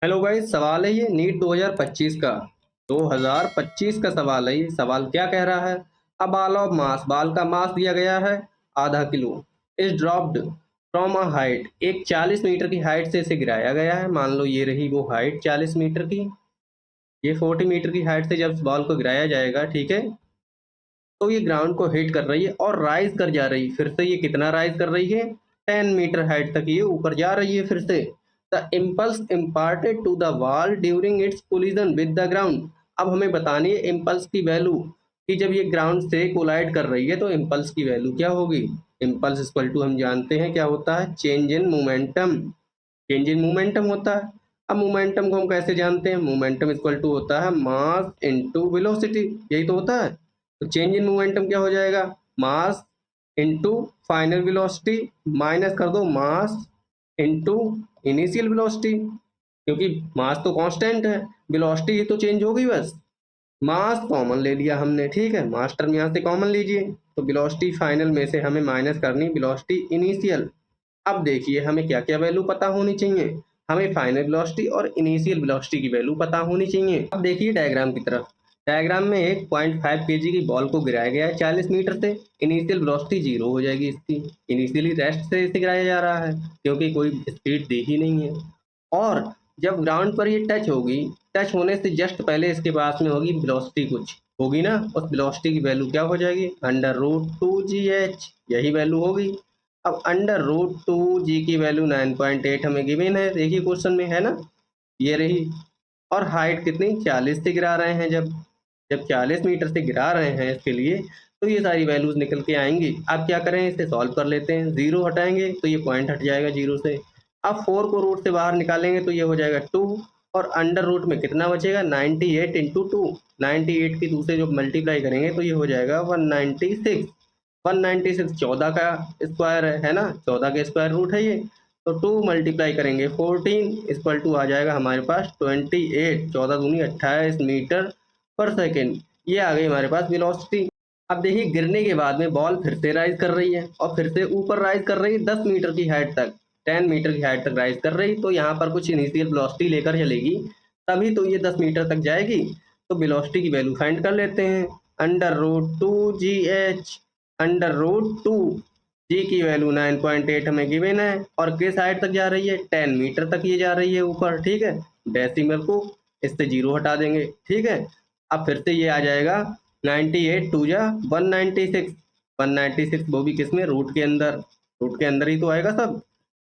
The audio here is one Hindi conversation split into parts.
हेलो गाइस, सवाल है ये नीट 2025 का। 2025 का सवाल है ये। सवाल क्या कह रहा है? अ बॉल ऑफ मास, बाल का मास दिया गया है आधा kilo, is dropped from a height, एक 40 मीटर की हाइट से इसे गिराया गया है। मान लो ये रही वो हाइट 40 मीटर की। ये 40 मीटर की हाइट से जब बॉल को गिराया जाएगा, ठीक है, तो ये ग्राउंड को हिट कर रही है और राइज कर जा रही है। फिर से ये कितना राइज कर रही है? 10 मीटर हाइट तक ये ऊपर जा रही है फिर से। The impulse imparted to the wall during its collision with the ground. अब हमें बतानी है इम्पल्स की वैल्यू, कि जब ये ग्राउंड से कोलाइड कर रही है तो इम्पल्स की वैल्यू क्या होगी। इम्पल्स इक्वल टू हम जानते हैं क्या होता है, change in momentum. Change in momentum होता है। अब मोमेंटम को हम कैसे जानते हैं? मोमेंटम इक्वल टू होता है मास इनटू वेलोसिटी, यही तो होता है। तो चेंज इन मोमेंटम क्या हो जाएगा? Mass into final velocity, minus कर दो मास इनटू इनिशियल वेलोसिटी, क्योंकि मास तो कांस्टेंट है, वेलोसिटी ही तो चेंज होगी बस। मास कॉमन ले लिया हमने, ठीक है, मास टर्म यहाँ से कॉमन लीजिए, तो वेलोसिटी फाइनल में से हमें माइनस करनी वेलोसिटी इनिशियल। अब देखिए हमें क्या क्या वैल्यू पता होनी चाहिए। हमें फाइनल वेलोसिटी और इनिशियल वेलोसिटी की वैल्यू पता होनी चाहिए। अब देखिए डायग्राम की तरफ। डायग्राम में एक 0.5 केजी की बॉल को गिराया गया है 40 मीटर से। इनिशियल वेलोसिटी 0 हो जाएगी इसकी। इनिशियली रेस्ट से इसे गिराया जा रहा है, क्योंकि कोई स्पीड दी ही नहीं है। और जब ग्राउंड पर ये टच होगी, टच होने से जस्ट पहले इसके पास में होगी वेलोसिटी, कुछ होगी ना, उस वेलोसिटी की वैल्यू क्या हो जाएगी? √2gh, यही वैल्यू होगी। अब √2g की वैल्यू 9.8 हमें गिवन है, देखिए क्वेश्चन में है ना, ये रही। और हाइट कितनी? 40 से गिरा रहे हैं। जब जब 40 मीटर से गिरा रहे हैं इसके लिए, तो ये सारी वैल्यूज निकल के आएंगी। अब क्या करें, इसे सॉल्व कर लेते हैं। जीरो हटाएंगे तो ये पॉइंट हट जाएगा जीरो से। अब 4 को रूट से बाहर निकालेंगे तो ये हो जाएगा 2, और अंडर रूट में कितना बचेगा? 98 इंटू 2। 98 की दूसरे जो मल्टीप्लाई करेंगे तो ये हो जाएगा 196। 196 14 का स्क्वायर है ना, 14 के स्क्वायर रूट है ये। तो 2 मल्टीप्लाई करेंगे 14 इक्वल टू आ जाएगा हमारे पास 28, 14 दूनी 28 मीटर पर सेकेंड। ये आ गई हमारे पास वेलोसिटी। अब देखिए गिरने के बाद में बॉल फिर से राइज कर रही है, और फिर से ऊपर राइज कर रही है 10 मीटर की हाइट तक, 10 मीटर की हाइट तक राइज कर रही। तो यहाँ पर कुछ इनिशियल वेलोसिटी लेकर चलेगी, तभी तो ये 10 मीटर तक जाएगी। तो वेलोसिटी की वैल्यू फाइंड कर लेते हैं। √2gh, √2 जी की वैल्यू 9.8 हमें गिवन है, और किस हाइट तक जा रही है? 10 मीटर तक ये जा रही है ऊपर, ठीक है। डेसिमल को इससे जीरो हटा देंगे, ठीक है। अब फिर से ये आ जाएगा 98 टू जा 196, 196 वो भी किसमें? रूट के अंदर, रूट के अंदर ही तो आएगा सब।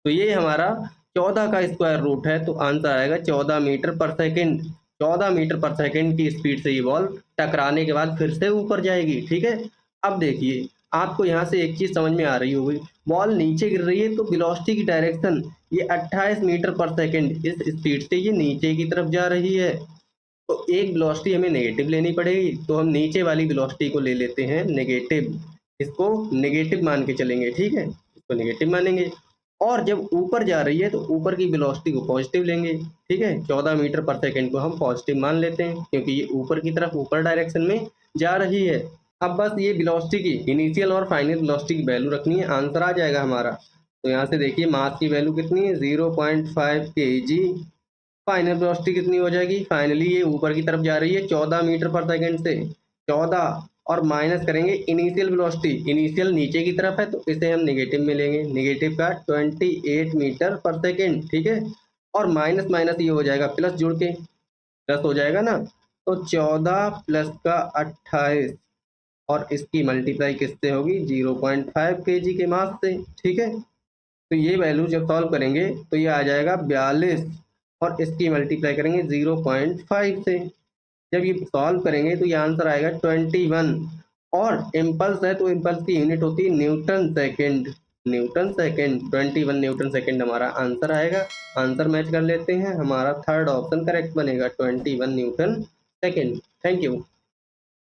तो ये हमारा 14 का स्क्वायर रूट है, तो आंसर आएगा 14 मीटर पर सेकेंड। 14 मीटर पर सेकेंड की स्पीड से ये बॉल टकराने के बाद फिर से ऊपर जाएगी, ठीक है। अब देखिए आपको यहाँ से एक चीज समझ में आ रही होगी, बॉल नीचे गिर रही है तो वेलोसिटी की डायरेक्शन ये 28 मीटर पर सेकेंड इस स्पीड से ये नीचे की तरफ जा रही है। तो एक वेलोसिटी हमें नेगेटिव लेनी पड़ेगी, तो हम नीचे वाली वेलोसिटी को ले लेते हैं नेगेटिव। इसको नेगेटिव मान के चलेंगे, ठीक है, इसको नेगेटिव मानेंगे। और जब ऊपर जा रही है तो ऊपर की वेलोसिटी को पॉजिटिव लेंगे, ठीक है। 14 मीटर पर सेकेंड को हम पॉजिटिव मान लेते हैं, क्योंकि ये ऊपर की तरफ, ऊपर डायरेक्शन में जा रही है। अब बस ये वेलोसिटी की इनिशियल और फाइनल वेलोसिटी की वैल्यू रखनी है, आंसर आ जाएगा हमारा। तो यहाँ से देखिए मास की वैल्यू कितनी है? 0.5 kg। फाइनल वेलोसिटी कितनी हो जाएगी? फाइनली ये ऊपर की तरफ जा रही है 14 मीटर पर सेकेंड से, 14, और माइनस करेंगे इनिशियल वेलोसिटी। इनिशियल नीचे की तरफ है तो इसे हम नेगेटिव में लेंगे, नेगेटिव का 28 मीटर पर सेकेंड, ठीक है। और माइनस माइनस ये हो जाएगा प्लस, जुड़ के प्लस हो जाएगा ना। तो 14 प्लस का 28, और इसकी मल्टीप्लाई किससे होगी? 0.5 kg के मास से, ठीक है। तो ये वैल्यू जब सॉल्व करेंगे तो ये आ जाएगा 42, और इसकी मल्टीप्लाई करेंगे 0.5 से। जब ये सॉल्व करेंगे तो ये आंसर आएगा 21। और इम्पल्स है तो इम्पल्स की यूनिट होती है Newton second. Newton second, 21 Newton second हमारा आंसर आएगा। आंसर मैच कर लेते हैं, हमारा थर्ड ऑप्शन करेक्ट बनेगा, 21 न्यूटन सेकेंड। Thank you.